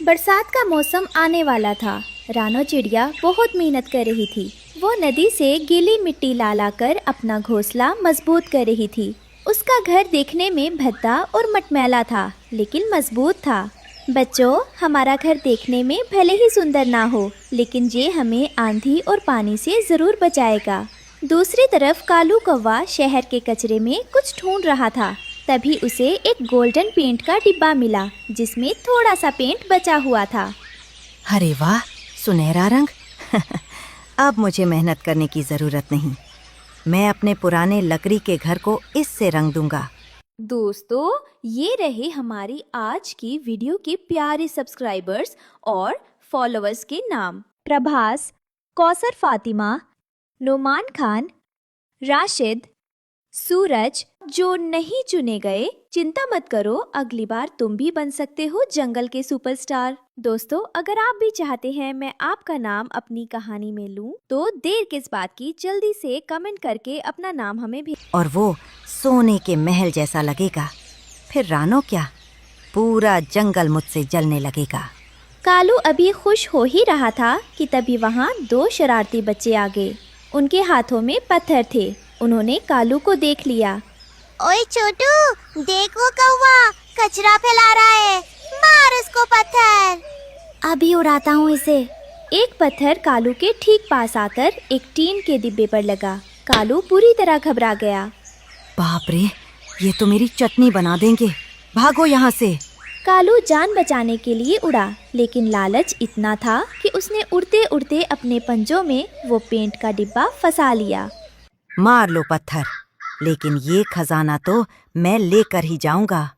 बरसात का मौसम आने वाला था। रानो चिड़िया बहुत मेहनत कर रही थी। वो नदी से गीली मिट्टी ला ला कर अपना घोंसला मजबूत कर रही थी। उसका घर देखने में भद्दा और मटमैला था, लेकिन मजबूत था। बच्चों, हमारा घर देखने में भले ही सुंदर ना हो, लेकिन ये हमें आंधी और पानी से ज़रूर बचाएगा। दूसरी तरफ कालू कौवा शहर के कचरे में कुछ ढूंढ रहा था। तभी उसे एक गोल्डन पेंट का डिब्बा मिला, जिसमें थोड़ा सा पेंट बचा हुआ था। अरे वाह, सुनहरा रंग। अब मुझे मेहनत करने की जरूरत नहीं। मैं अपने पुराने लकड़ी के घर को इससे रंग दूंगा। दोस्तों, ये रहे हमारी आज की वीडियो के प्यारे सब्सक्राइबर्स और फॉलोअर्स के नाम। प्रभास, कौसर फातिमा, नुमान खान, राशिद, सूरज। जो नहीं चुने गए, चिंता मत करो, अगली बार तुम भी बन सकते हो जंगल के सुपरस्टार। दोस्तों, अगर आप भी चाहते हैं मैं आपका नाम अपनी कहानी में लूं, तो देर किस बात की, जल्दी से कमेंट करके अपना नाम हमें भेज। और वो सोने के महल जैसा लगेगा। फिर रानो क्या, पूरा जंगल मुझसे जलने लगेगा। कालू अभी खुश हो ही रहा था कि तभी वहाँ दो शरारती बच्चे आ गए। उनके हाथों में पत्थर थे। उन्होंने कालू को देख लिया। ओए छोटू, देखो कौवा कचरा फैला रहा है, मार उसको पत्थर। अभी उड़ाता हूँ इसे। एक पत्थर कालू के ठीक पास आकर एक टीन के डिब्बे पर लगा। कालू पूरी तरह घबरा गया। बाप रे, ये तो मेरी चटनी बना देंगे। भागो यहाँ से। कालू जान बचाने के लिए उड़ा, लेकिन लालच इतना था कि उसने उड़ते उड़ते अपने पंजों में वो पेंट का डिब्बा फंसा लिया। मार लो पत्थर, लेकिन ये खजाना तो मैं लेकर ही जाऊंगा।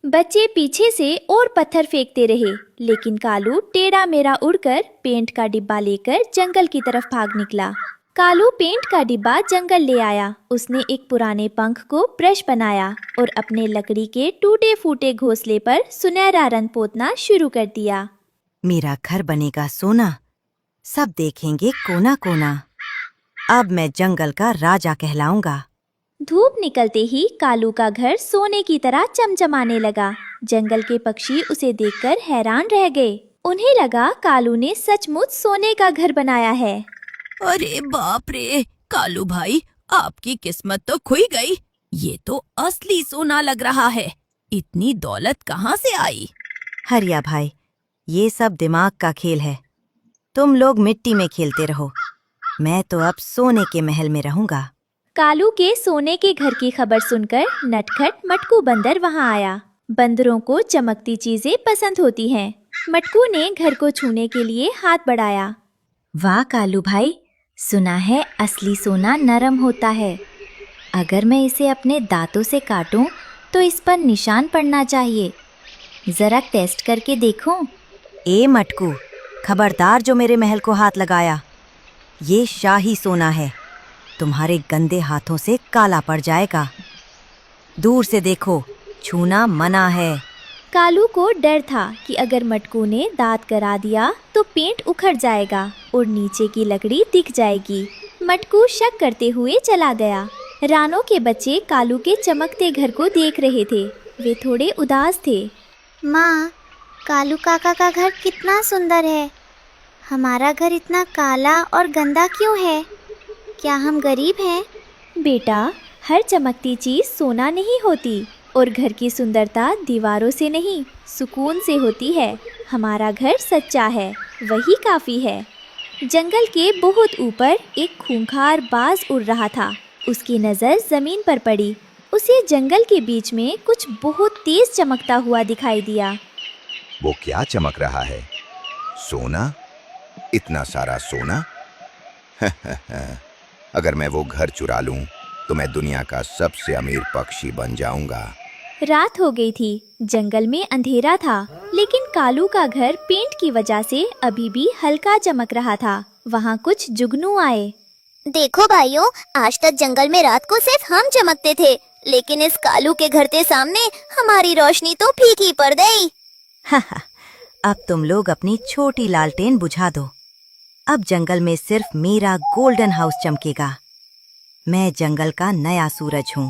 बच्चे पीछे से और पत्थर फेंकते रहे, लेकिन कालू टेढ़ा मेढ़ा उड़कर पेंट का डिब्बा लेकर जंगल की तरफ भाग निकला। कालू पेंट का डिब्बा जंगल ले आया। उसने एक पुराने पंख को ब्रश बनाया और अपने लकड़ी के टूटे फूटे घोंसले पर सुनहरा रंग पोतना शुरू कर दिया। मेरा घर बनेगा सोना, सब देखेंगे कोना कोना। अब मैं जंगल का राजा कहलाऊंगा। धूप निकलते ही कालू का घर सोने की तरह चमचमाने लगा। जंगल के पक्षी उसे देखकर हैरान रह गए। उन्हें लगा कालू ने सचमुच सोने का घर बनाया है। अरे बाप रे, कालू भाई, आपकी किस्मत तो खुई गई। ये तो असली सोना लग रहा है। इतनी दौलत कहाँ से आई? हरिया भाई, ये सब दिमाग का खेल है। तुम लोग मिट्टी में खेलते रहो, मैं तो अब सोने के महल में रहूंगा। कालू के सोने के घर की खबर सुनकर नटखट मटकू बंदर वहां आया। बंदरों को चमकती चीजें पसंद होती हैं। मटकू ने घर को छूने के लिए हाथ बढ़ाया। वाह कालू भाई, सुना है असली सोना नरम होता है। अगर मैं इसे अपने दांतों से काटूं तो इस पर निशान पड़ना चाहिए। जरा टेस्ट करके देखूं। ए मटकू, खबरदार जो मेरे महल को हाथ लगाया। ये शाही सोना है, तुम्हारे गंदे हाथों से काला पड़ जाएगा। दूर से देखो, छूना मना है। कालू को डर था कि अगर मटकू ने दांत करा दिया तो पेंट उखड़ जाएगा और नीचे की लकड़ी दिख जाएगी। मटकू शक करते हुए चला गया। रानो के बच्चे कालू के चमकते घर को देख रहे थे। वे थोड़े उदास थे। माँ, कालू काका का घर कितना सुंदर है। हमारा घर इतना काला और गंदा क्यों है? क्या हम गरीब हैं? बेटा, हर चमकती चीज सोना नहीं होती, और घर की सुंदरता दीवारों से नहीं, सुकून से होती है। हमारा घर सच्चा है, वही काफ़ी है। जंगल के बहुत ऊपर एक खूंखार बाज उड़ रहा था। उसकी नज़र ज़मीन पर पड़ी। उसे जंगल के बीच में कुछ बहुत तेज चमकता हुआ दिखाई दिया। वो क्या चमक रहा है? सोना? इतना सारा सोना? अगर मैं वो घर चुरा लूं, तो मैं दुनिया का सबसे अमीर पक्षी बन जाऊंगा। रात हो गई थी। जंगल में अंधेरा था, लेकिन कालू का घर पेंट की वजह से अभी भी हल्का चमक रहा था। वहाँ कुछ जुगनू आए। देखो भाइयों, आज तक जंगल में रात को सिर्फ हम चमकते थे, लेकिन इस कालू के घर के सामने हमारी रोशनी तो फीकी पड़ गई। अब तुम लोग अपनी छोटी लालटेन बुझा दो। अब जंगल में सिर्फ मेरा गोल्डन हाउस चमकेगा। मैं जंगल का नया सूरज हूँ।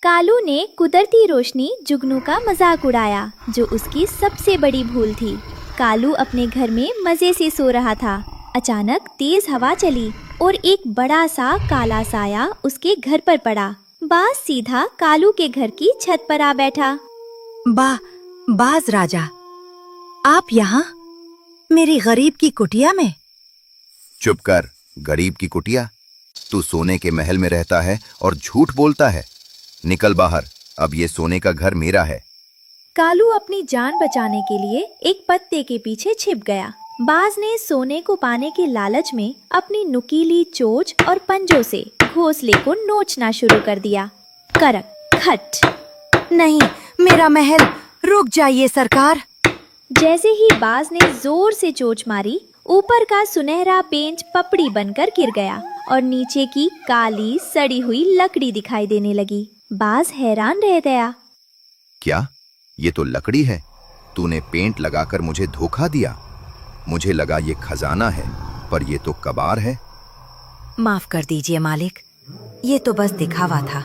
कालू ने कुदरती रोशनी जुगनू का मजाक उड़ाया, जो उसकी सबसे बड़ी भूल थी। कालू अपने घर में मजे से सो रहा था। अचानक तेज हवा चली और एक बड़ा सा काला साया उसके घर पर पड़ा। बाज सीधा कालू के घर की छत पर आ बैठा। बाज राजा, आप यहाँ मेरी गरीब की कुटिया में? चुप कर, गरीब की कुटिया? तू सोने के महल में रहता है और झूठ बोलता है। निकल बाहर, अब ये सोने का घर मेरा है। कालू अपनी जान बचाने के लिए एक पत्ते के पीछे छिप गया। बाज ने सोने को पाने के लालच में अपनी नुकीली चोंच और पंजों से घोंसले को नोचना शुरू कर दिया। करक खट। नहीं, मेरा महल! रुक जाइए सरकार। जैसे ही बाज ने जोर से चोंच मारी, ऊपर का सुनहरा पेंच पपड़ी बनकर गिर गया और नीचे की काली सड़ी हुई लकड़ी दिखाई देने लगी। बाज हैरान रह गया। क्या ये तो लकड़ी है? तूने पेंट लगाकर मुझे धोखा दिया। मुझे लगा ये खजाना है, पर ये तो कबार है। माफ कर दीजिए मालिक, ये तो बस दिखावा था।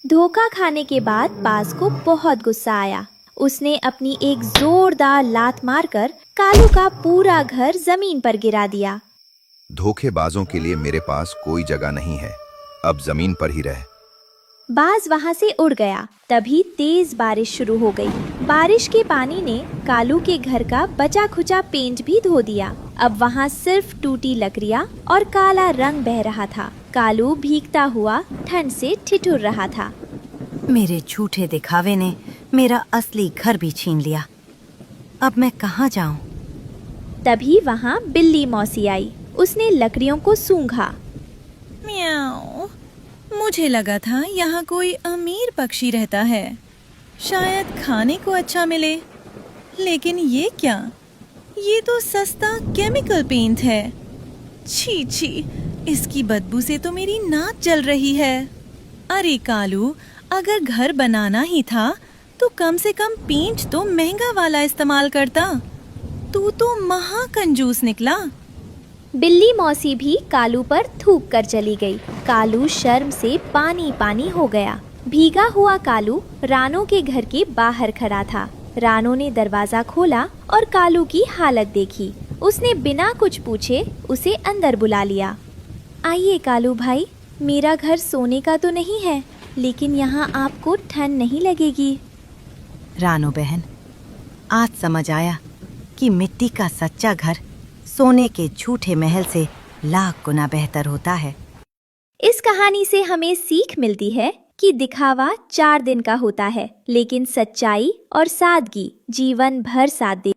धोखा खाने के बाद बाज को बहुत गुस्सा आया। उसने अपनी एक जोरदार लात मारकर कालू का पूरा घर जमीन पर गिरा दिया। धोखेबाजों के लिए मेरे पास कोई जगह नहीं है, अब जमीन पर ही रह। बाज वहां से उड़ गया। तभी तेज बारिश शुरू हो गई। बारिश के पानी ने कालू के घर का बचा खुचा पेंट भी धो दिया। अब वहां सिर्फ टूटी लकड़ियां और काला रंग बह रहा था। कालू भीगता हुआ ठंड से ठिठुर रहा था। मेरे झूठे दिखावे ने मेरा असली घर भी छीन लिया। अब मैं कहाँ जाऊं? तभी वहां बिल्ली मौसी आई। उसने लकड़ियों को सूंघा। म्याऊ, मुझे लगा था यहाँ कोई अमीर पक्षी रहता है, शायद खाने को अच्छा मिले। लेकिन ये क्या? ये तो सस्ता केमिकल पेंट है। छी छी, इसकी बदबू से तो मेरी नाक जल रही है। अरे कालू, अगर घर बनाना ही था तो कम से कम पेंट तो महंगा वाला इस्तेमाल करता। तू तो महाकंजूस निकला। बिल्ली मौसी भी कालू पर थूक कर चली गई। कालू शर्म से पानी पानी हो गया। भीगा हुआ कालू रानो के घर के बाहर खड़ा था। रानो ने दरवाजा खोला और कालू की हालत देखी। उसने बिना कुछ पूछे उसे अंदर बुला लिया। आइए कालू भाई, मेरा घर सोने का तो नहीं है, लेकिन यहाँ आपको ठंड नहीं लगेगी। रानो बहन, आज समझ आया कि मिट्टी का सच्चा घर सोने के झूठे महल से लाख गुना बेहतर होता है। इस कहानी से हमें सीख मिलती है कि दिखावा 4 दिन का होता है, लेकिन सच्चाई और सादगी जीवन भर साथ दे।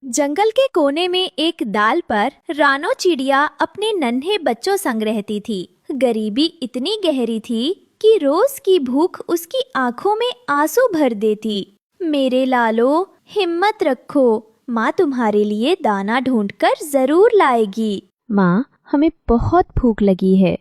जंगल के कोने में एक डाल पर रानो चिड़िया अपने नन्हे बच्चों संग रहती थी। गरीबी इतनी गहरी थी कि रोज की भूख उसकी आंखों में आंसू भर देती। मेरे लालो, हिम्मत रखो, माँ तुम्हारे लिए दाना ढूंढकर जरूर लाएगी। माँ, हमें बहुत भूख लगी है।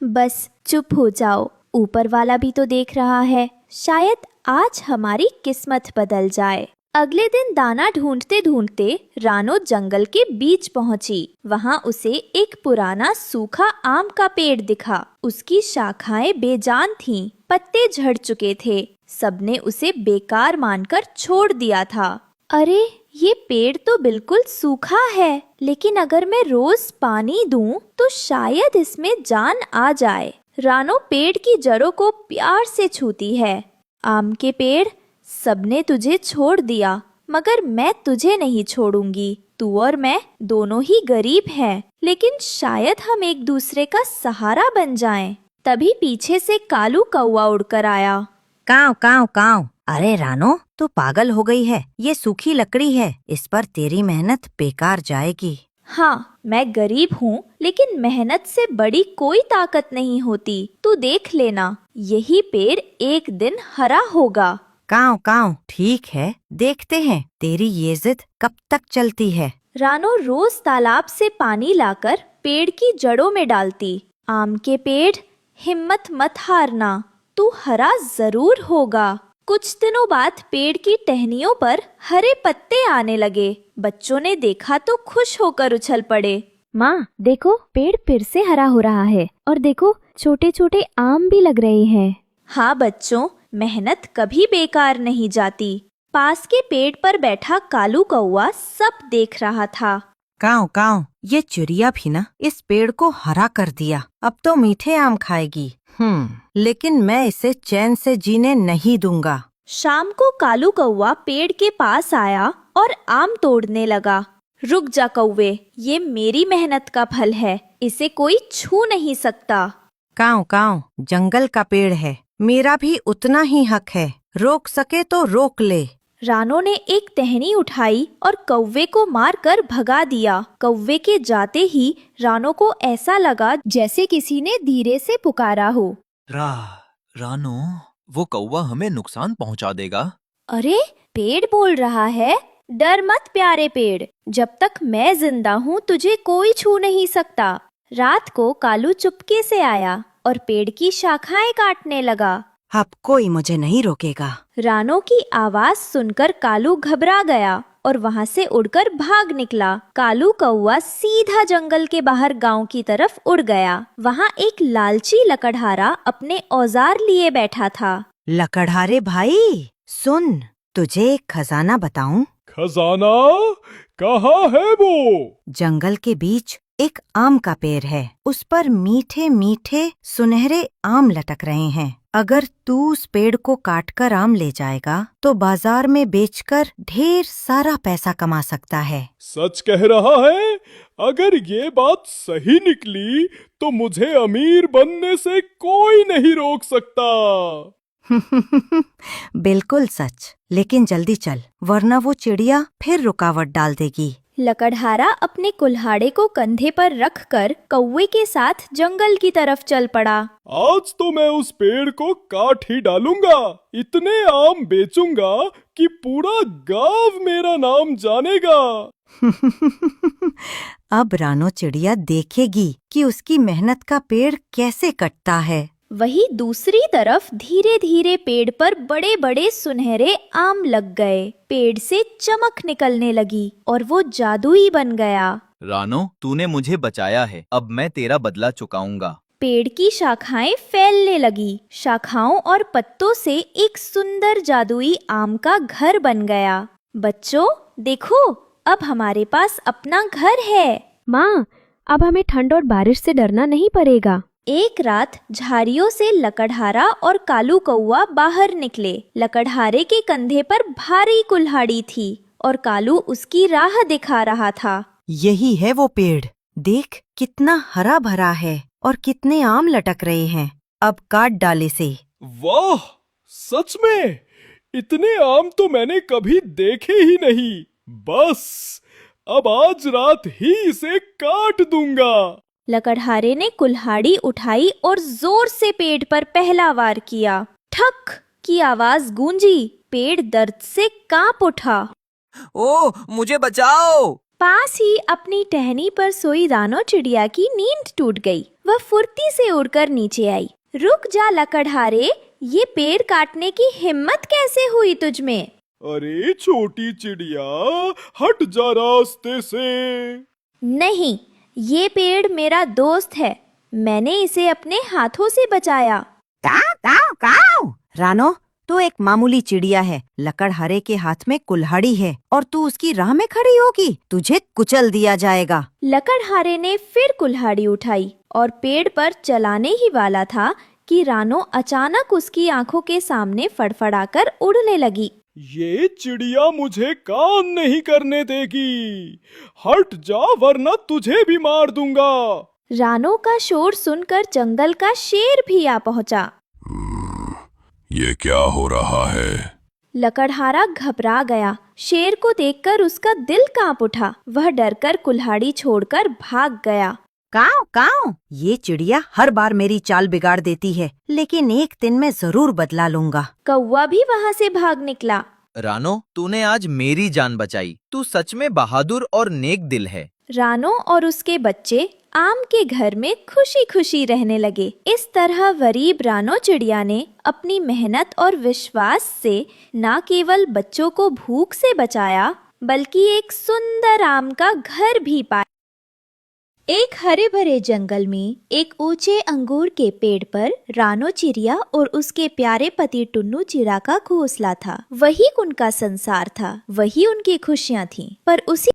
बस चुप हो जाओ, ऊपर वाला भी तो देख रहा है। शायद आज हमारी किस्मत बदल जाए। अगले दिन दाना ढूंढते ढूंढते रानो जंगल के बीच पहुंची। वहां उसे एक पुराना सूखा आम का पेड़ दिखा। उसकी शाखाएं बेजान थीं, पत्ते झड़ चुके थे। सबने उसे बेकार मानकर छोड़ दिया था। अरे, ये पेड़ तो बिल्कुल सूखा है, लेकिन अगर मैं रोज पानी दूं तो शायद इसमें जान आ जाए। रानो पेड़ की जड़ों को प्यार से छूती है। आम के पेड़, सबने तुझे छोड़ दिया, मगर मैं तुझे नहीं छोड़ूंगी। तू और मैं दोनों ही गरीब हैं, लेकिन शायद हम एक दूसरे का सहारा बन जाएं। तभी पीछे से कालू कौवा उड़कर आया। काव काव काव। अरे रानो, तू पागल हो गई है। ये सूखी लकड़ी है, इस पर तेरी मेहनत बेकार जाएगी। हाँ, मैं गरीब हूँ, लेकिन मेहनत से बड़ी कोई ताकत नहीं होती। तू देख लेना, यही पेड़ एक दिन हरा होगा। काव काव, ठीक है, देखते हैं तेरी ये जिद कब तक चलती है। रानो रोज तालाब से पानी लाकर पेड़ की जड़ों में डालती। आम के पेड़, हिम्मत मत हारना, तू हरा जरूर होगा। कुछ दिनों बाद पेड़ की टहनियों पर हरे पत्ते आने लगे। बच्चों ने देखा तो खुश होकर उछल पड़े। माँ, देखो, पेड़ फिर से हरा हो रहा है, और देखो, छोटे छोटे आम भी लग रहे हैं। हाँ बच्चों, मेहनत कभी बेकार नहीं जाती। पास के पेड़ पर बैठा कालू कौवा सब देख रहा था। काऊ काऊ, ये चिड़िया भी ना इस पेड़ को हरा कर दिया। अब तो मीठे आम खाएगी। लेकिन मैं इसे चैन से जीने नहीं दूंगा। शाम को कालू कौवा पेड़ के पास आया और आम तोड़ने लगा। रुक जा कौवे, ये मेरी मेहनत का फल है, इसे कोई छू नहीं सकता। काऊ काऊ, जंगल का पेड़ है, मेरा भी उतना ही हक है। रोक सके तो रोक ले। रानो ने एक टहनी उठाई और कौवे को मारकर भगा दिया। कौवे के जाते ही रानो को ऐसा लगा जैसे किसी ने धीरे से पुकारा हो। रानो, वो कौवा हमें नुकसान पहुंचा देगा। अरे, पेड़ बोल रहा है। डर मत प्यारे पेड़, जब तक मैं जिंदा हूँ तुझे कोई छू नहीं सकता। रात को कालू चुपके से आया और पेड़ की शाखाएं काटने लगा। अब कोई मुझे नहीं रोकेगा। रानो की आवाज सुनकर कालू घबरा गया और वहाँ से उड़कर भाग निकला। कालू कौवा सीधा जंगल के बाहर गांव की तरफ उड़ गया। वहाँ एक लालची लकड़हारा अपने औजार लिए बैठा था। लकड़हारे भाई, सुन, तुझे एक खजाना बताऊं? खजाना? कहाँ है वो? जंगल के बीच एक आम का पेड़ है, उस पर मीठे मीठे सुनहरे आम लटक रहे हैं। अगर तू उस पेड़ को काटकर आम ले जाएगा तो बाजार में बेचकर ढेर सारा पैसा कमा सकता है। सच कह रहा है? अगर ये बात सही निकली तो मुझे अमीर बनने से कोई नहीं रोक सकता। बिल्कुल सच, लेकिन जल्दी चल, वरना वो चिड़िया फिर रुकावट डाल देगी। लकड़हारा अपने कुल्हाड़े को कंधे पर रखकर कौवे के साथ जंगल की तरफ चल पड़ा। आज तो मैं उस पेड़ को काट ही डालूंगा। इतने आम बेचूंगा कि पूरा गांव मेरा नाम जानेगा। अब रानो चिड़िया देखेगी कि उसकी मेहनत का पेड़ कैसे कटता है। वही दूसरी तरफ धीरे धीरे पेड़ पर बड़े बड़े सुनहरे आम लग गए। पेड़ से चमक निकलने लगी और वो जादुई बन गया। रानो, तूने मुझे बचाया है, अब मैं तेरा बदला चुकाऊंगा। पेड़ की शाखाएं फैलने लगी। शाखाओं और पत्तों से एक सुंदर जादुई आम का घर बन गया। बच्चों, देखो, अब हमारे पास अपना घर है। माँ, अब हमें ठंड और बारिश से डरना नहीं पड़ेगा। एक रात झाड़ियों से लकड़हारा और कालू कौवा बाहर निकले। लकड़हारे के कंधे पर भारी कुल्हाड़ी थी और कालू उसकी राह दिखा रहा था। यही है वो पेड़, देख कितना हरा भरा है और कितने आम लटक रहे हैं। अब काट डाले से। वाह, सच में इतने आम तो मैंने कभी देखे ही नहीं। बस अब आज रात ही इसे काट दूंगा। लकड़हारे ने कुल्हाड़ी उठाई और जोर से पेड़ पर पहला वार किया। ठक की आवाज गूंजी। पेड़ दर्द से कांप उठा। ओ, मुझे बचाओ! पास ही अपनी टहनी पर सोई रानो चिड़िया की नींद टूट गई। वह फुर्ती से उड़कर नीचे आई। रुक जा लकड़हारे, ये पेड़ काटने की हिम्मत कैसे हुई तुझ में? अरे छोटी चिड़िया, हट जा रास्ते से। नहीं, ये पेड़ मेरा दोस्त है, मैंने इसे अपने हाथों से बचाया। काऊ काऊ काऊ। रानो, तू एक मामूली चिड़िया है, लकड़हारे के हाथ में कुल्हाड़ी है और तू उसकी राह में खड़ी होगी, तुझे कुचल दिया जाएगा। लकड़हारे ने फिर कुल्हाड़ी उठाई और पेड़ पर चलाने ही वाला था कि रानो अचानक उसकी आंखों के सामने फड़फड़ाकर उड़ने लगी। ये चिड़िया मुझे काम नहीं करने देगी। हट जा वरना तुझे भी मार दूंगा। रानो का शोर सुनकर जंगल का शेर भी आ पहुंचा। ये क्या हो रहा है? लकड़हारा घबरा गया। शेर को देखकर उसका दिल कांप उठा। वह डरकर कुल्हाड़ी छोड़कर भाग गया। काऊ काऊ, ये चिड़िया हर बार मेरी चाल बिगाड़ देती है, लेकिन एक दिन मैं जरूर बदला लूंगा। कौवा भी वहाँ से भाग निकला। रानो, तूने आज मेरी जान बचाई। तू सच में बहादुर और नेक दिल है। रानो और उसके बच्चे आम के घर में खुशी खुशी रहने लगे। इस तरह गरीब रानो चिड़िया ने अपनी मेहनत और विश्वास से न केवल बच्चों को भूख से बचाया, बल्कि एक सुंदर आम का घर भी पाया। एक हरे भरे जंगल में एक ऊंचे अंगूर के पेड़ पर रानो चिड़िया और उसके प्यारे पति टुन्नू चिड़ा का घोंसला था। वही उनका संसार था, वही उनकी खुशियां थीं। पर उसी